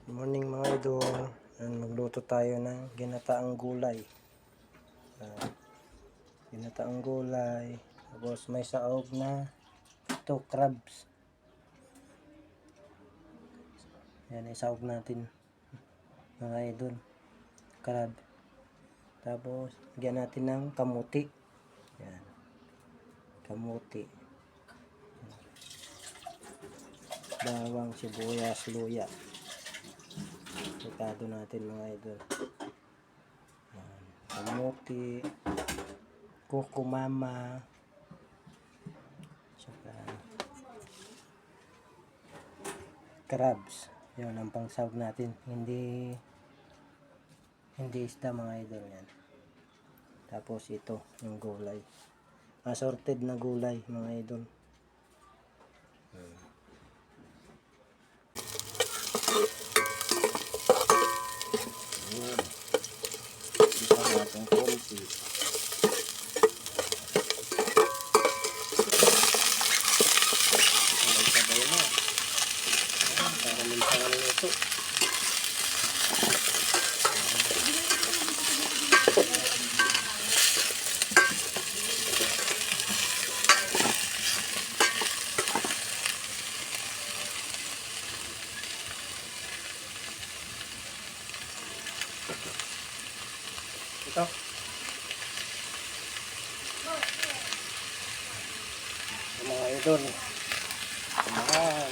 Good morning mga idol. Magluto tayo ng ginataang gulay. Ginataang gulay. Tapos may saog na ito, crabs. Yan, isaog natin mga idol. Crab. Tapos, lagyan natin ng kamuti. Yan. Kamuti. Bawang, sibuyas, luya. Sikado natin mga idol. Yan. Kamuti. Kukumama. Saka crabs. Yan ang pangsahog natin. Hindi isda mga idol yan. Tapos ito, yung gulay. Assorted na gulay mga idol. Isa natin konti. Sabay-sabay na. Para minsan ito. Ito. Mga idol. Mahal.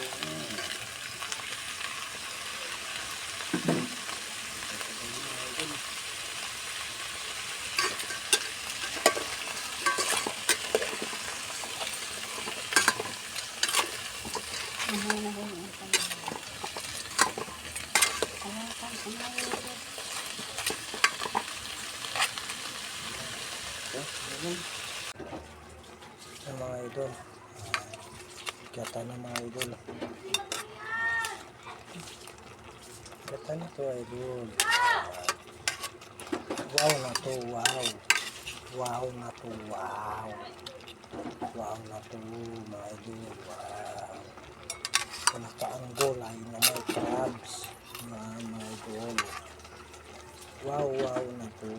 Ang mga idol, kata na mga idol, kata na to idol. Wow na to, wow. Wow na to, wow. Wow na to mga idol, wow. Pinakaang gulay na may crabs na mga idol. Wow, wow na to.